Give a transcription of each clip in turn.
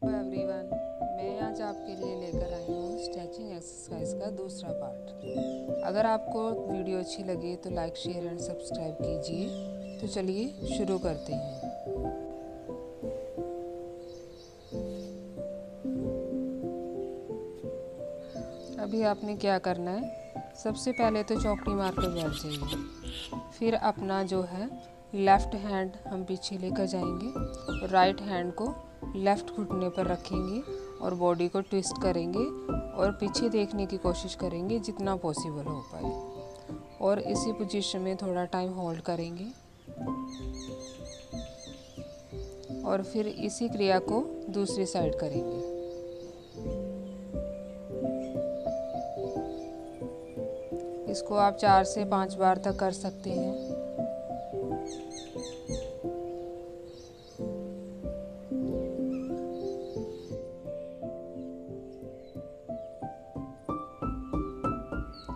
Everyone, मैं आज आपके लिए लेकर आई हूँ स्ट्रेचिंग एक्सरसाइज का दूसरा पार्ट। अगर आपको वीडियो अच्छी लगे तो लाइक, शेयर एंड सब्सक्राइब कीजिए। तो चलिए शुरू करते हैं। अभी आपने क्या करना है, सबसे पहले तो चौकड़ी मार कर बैठ जाइए। फिर अपना जो है लेफ़्ट हैंड हम पीछे लेकर जाएंगे और राइट हैंड को लेफ़्ट घुटने पर रखेंगे और बॉडी को ट्विस्ट करेंगे और पीछे देखने की कोशिश करेंगे जितना पॉसिबल हो पाए। और इसी पोजीशन में थोड़ा टाइम होल्ड करेंगे और फिर इसी क्रिया को दूसरी साइड करेंगे। इसको आप 4 से 5 बार तक कर सकते हैं।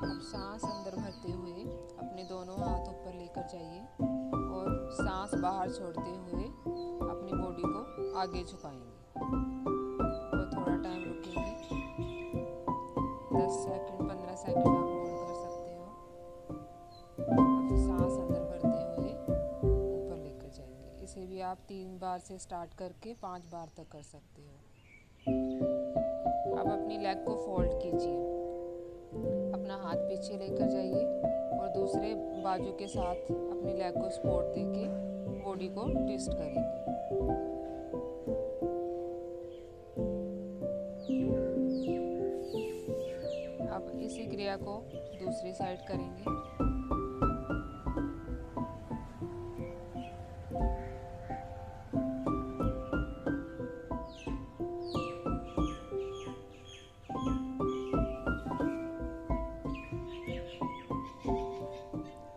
अब सांस अंदर भरते हुए अपने दोनों हाथ ऊपर लेकर जाइए और सांस बाहर छोड़ते हुए अपनी बॉडी को आगे झुकाएंगे और थोड़ा टाइम रुकेंगे। 10 सेकंड 15 सेकंड आप होल्ड कर सकते हो और फिर सांस अंदर भरते हुए ऊपर लेकर जाएंगे। इसे भी आप 3 बार से स्टार्ट करके 5 बार तक कर सकते हो। अब अपनी लेग को फोल्ड कीजिए, अपना हाथ पीछे लेकर जाइए और दूसरे बाजू के साथ अपनी लेग को सपोर्ट देके बॉडी को ट्विस्ट करेंगे। अब इसी क्रिया को दूसरी साइड करेंगे।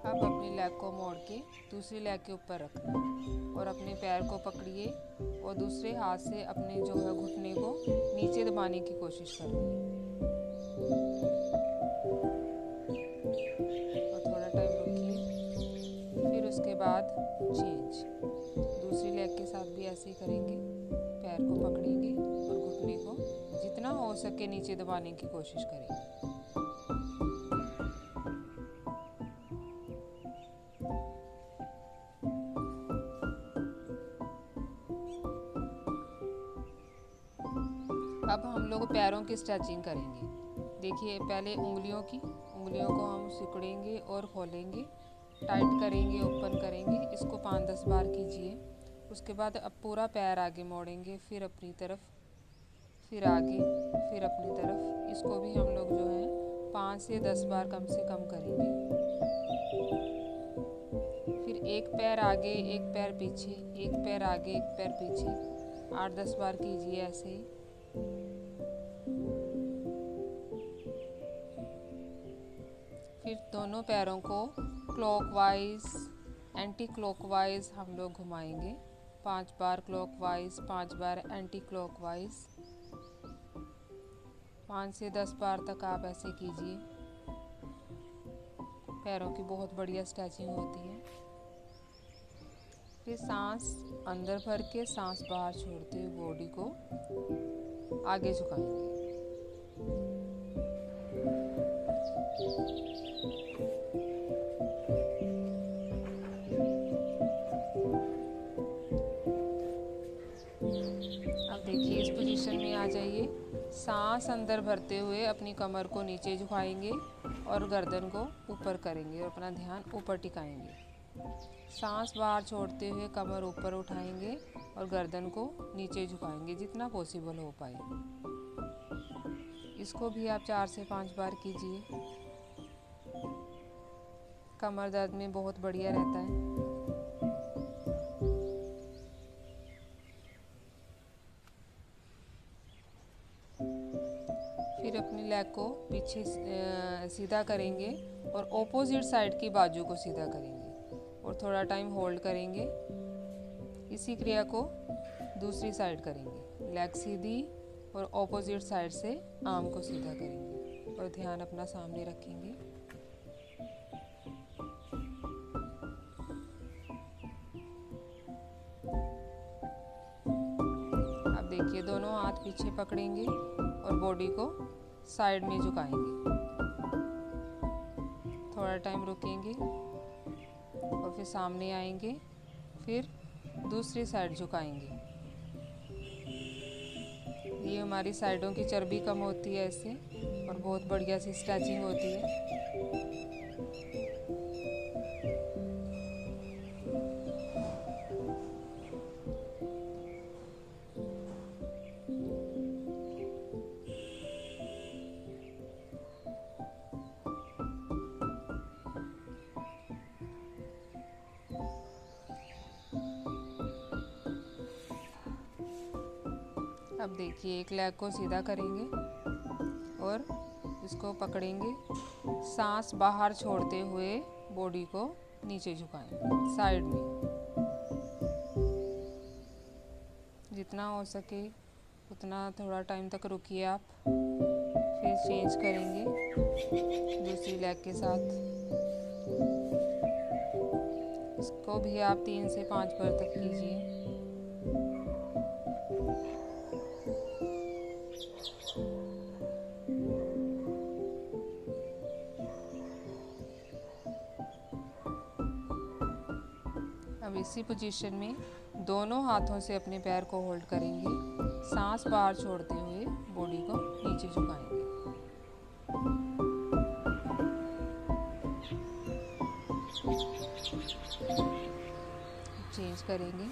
अब अपनी लेग को मोड़ के दूसरी लेग के ऊपर रखना है और अपने पैर को पकड़िए और दूसरे हाथ से अपने जो है घुटने को नीचे दबाने की कोशिश करिए और थोड़ा टाइम रुकिए। फिर उसके बाद चेंज, दूसरी लेग के साथ भी ऐसे ही करेंगे। पैर को पकड़ेंगे और घुटने को जितना हो सके नीचे दबाने की कोशिश करेंगे। अब हम लोग पैरों की स्ट्रेचिंग करेंगे। देखिए, पहले उंगलियों को हम सिकुड़ेंगे और खोलेंगे, टाइट करेंगे, ओपन करेंगे। इसको 5-10 बार कीजिए। उसके बाद अब पूरा पैर आगे मोड़ेंगे, फिर अपनी तरफ, फिर आगे, फिर अपनी तरफ। इसको भी हम लोग जो है 5 से 10 बार कम से कम करेंगे। फिर एक पैर आगे, एक पैर पीछे, एक पैर आगे, एक पैर पीछे। 8-10 बार कीजिए ऐसे ही। फिर दोनों पैरों को क्लॉकवाइज, एंटी क्लॉकवाइज हम लोग घुमाएंगे। 5 बार क्लॉकवाइज, 5 बार एंटी क्लॉकवाइज। 5 से 10 बार तक आप ऐसे कीजिए। पैरों की बहुत बढ़िया स्ट्रेचिंग होती है। फिर सांस अंदर भर के सांस बाहर छोड़ते हुए बॉडी को आगे झुकाएंगे। अब देखिए, इस पोजीशन में आ जाइए। सांस अंदर भरते हुए अपनी कमर को नीचे झुकाएंगे और गर्दन को ऊपर करेंगे और अपना ध्यान ऊपर टिकाएंगे। सांस बाहर छोड़ते हुए कमर ऊपर उठाएंगे और गर्दन को नीचे झुकाएंगे जितना पॉसिबल हो पाए। इसको भी आप 4 से 5 बार कीजिए। कमर दर्द में बहुत बढ़िया रहता है। फिर अपनी लेग को पीछे सीधा करेंगे और ऑपोजिट साइड की बाजू को सीधा करेंगे और थोड़ा टाइम होल्ड करेंगे। इसी क्रिया को दूसरी साइड करेंगे। लेग सीधी और ऑपोजिट साइड से आर्म को सीधा करेंगे और ध्यान अपना सामने रखेंगे। अब देखिए, दोनों हाथ पीछे पकड़ेंगे और बॉडी को साइड में झुकाएंगे। थोड़ा टाइम रुकेंगे और फिर सामने आएंगे, फिर दूसरी साइड झुकाएंगे। ये हमारी साइडों की चर्बी कम होती है इससे, और बहुत बढ़िया सी स्ट्रेचिंग होती है। अब देखिए, एक लेग को सीधा करेंगे और इसको पकड़ेंगे, सांस बाहर छोड़ते हुए बॉडी को नीचे झुकाएंगे साइड में। जितना हो सके उतना थोड़ा टाइम तक रुकिए आप, फिर चेंज करेंगे दूसरी लेग के साथ। इसको भी आप 3 से 5 बार तक कीजिए। अब इसी पोजीशन में दोनों हाथों से अपने पैर को होल्ड करेंगे, सांस बाहर छोड़ते हुए बॉडी को नीचे झुकाएंगे। चेंज करेंगे।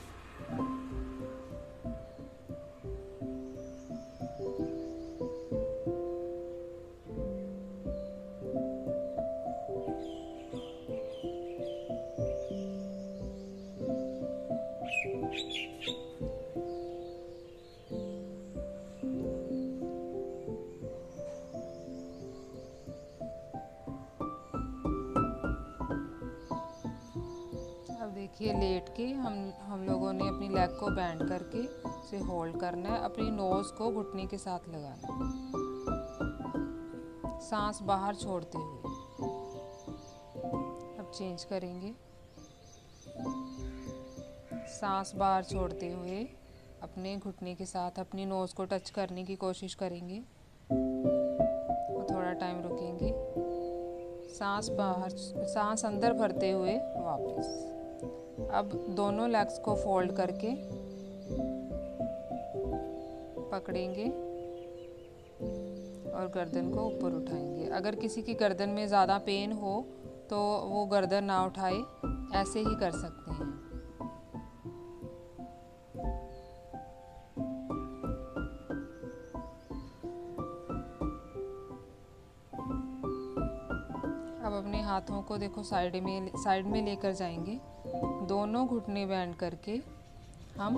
देखिए, लेट के हम लोगों ने अपनी लेग को बेंड करके उसे होल्ड करना है, अपनी नोज को घुटने के साथ लगाना है, सांस बाहर छोड़ते हुए। अब चेंज करेंगे। सांस बाहर छोड़ते हुए अपने घुटने के साथ अपनी नोज को टच करने की कोशिश करेंगे और थोड़ा टाइम रुकेंगे। सांस अंदर भरते हुए वापस। अब दोनों लेग्स को फोल्ड करके पकड़ेंगे और गर्दन को ऊपर उठाएंगे। अगर किसी की गर्दन में ज़्यादा पेन हो तो वो गर्दन ना उठाए, ऐसे ही कर सकते हैं। अब अपने हाथों को देखो साइड में लेकर जाएंगे। दोनों घुटने बेंड करके हम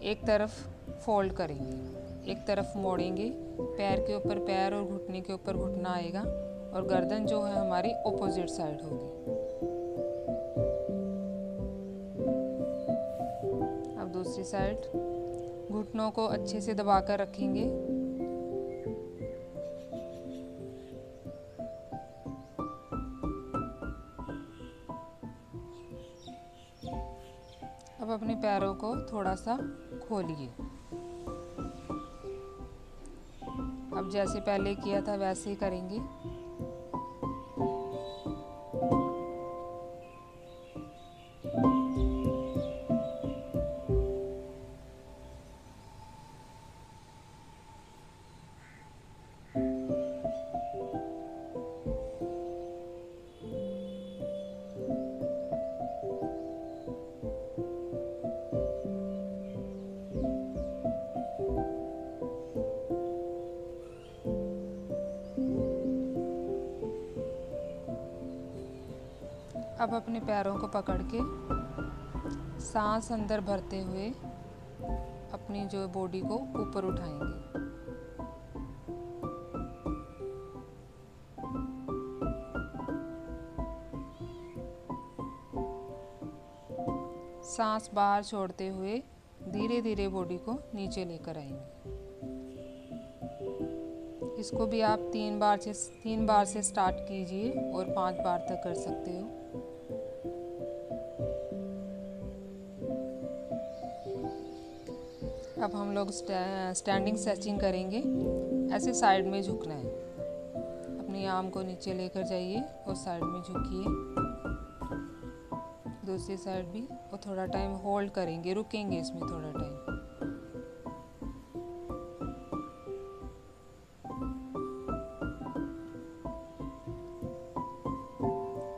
एक तरफ फोल्ड करेंगे, एक तरफ मोड़ेंगे। पैर के ऊपर पैर और घुटने के ऊपर घुटना आएगा और गर्दन जो है हमारी ऑपोजिट साइड होगी। अब दूसरी साइड, घुटनों को अच्छे से दबाकर रखेंगे। अब अपने पैरों को थोड़ा सा खोलिए। अब जैसे पहले किया था वैसे ही करेंगे। अब अपने पैरों को पकड़ के सांस अंदर भरते हुए अपनी जो बॉडी को ऊपर उठाएंगे। सांस बाहर छोड़ते हुए धीरे धीरे बॉडी को नीचे लेकर आएंगे। इसको भी आप 3 बार से स्टार्ट कीजिए और 5 बार तक कर सकते हो। अब हम लोग स्टैंडिंग स्ट्रेचिंग करेंगे। ऐसे साइड में झुकना है, अपनी आर्म को नीचे लेकर जाइए और साइड में झुकिए, दूसरी साइड भी, और थोड़ा टाइम होल्ड करेंगे, रुकेंगे इसमें थोड़ा टाइम।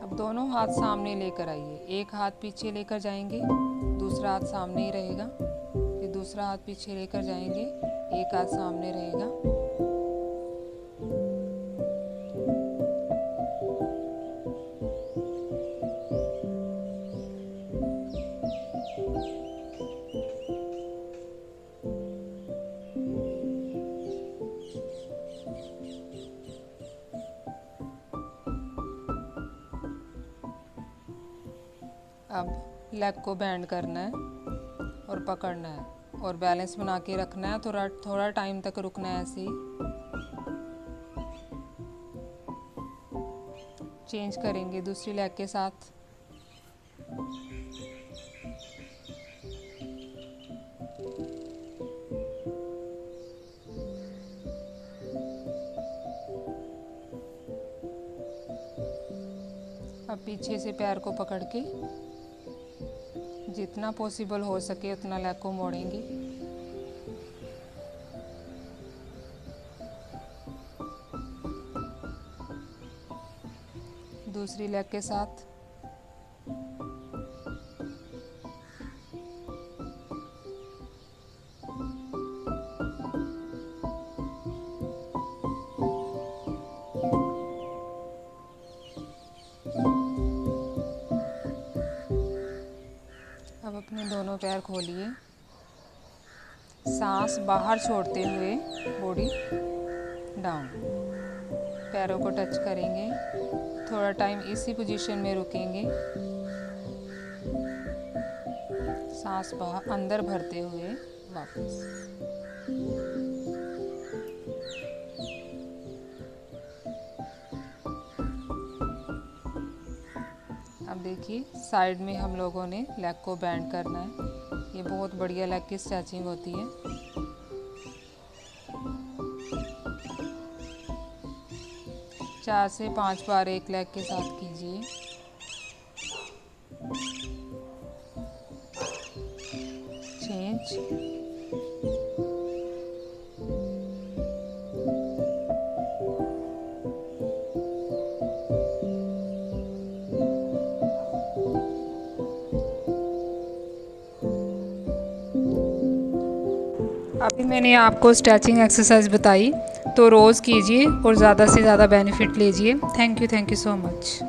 अब दोनों हाथ सामने लेकर आइए, एक हाथ पीछे लेकर जाएंगे, दूसरा हाथ सामने ही रहेगा, फिर दूसरा हाथ पीछे लेकर जाएंगे, एक हाथ सामने रहेगा। अब लेग को बेंड करना है और पकड़ना है और बैलेंस बना के रखना है, थोड़ा टाइम तक रुकना है। ऐसे ही चेंज करेंगे दूसरी लेग के साथ। अब पीछे से पैर को पकड़ के जितना पॉसिबल हो सके उतना लेग को मोड़ेंगे। दूसरी लेग के साथ। अब अपने दोनों पैर खोलिए, सांस बाहर छोड़ते हुए बॉडी डाउन, पैरों को टच करेंगे, थोड़ा टाइम इसी पोजीशन में रुकेंगे, सांस बाहर अंदर भरते हुए वापस। अब देखिए साइड में हम लोगों ने लेग को बेंड करना है, ये बहुत बढ़िया लेग की स्ट्रेचिंग होती है। चार से 5 बार एक लेग के साथ कीजिए। चेंज। अभी मैंने आपको स्ट्रेचिंग एक्सरसाइज बताई, तो रोज़ कीजिए और ज़्यादा से ज़्यादा बेनिफिट लीजिए। Thank you so much.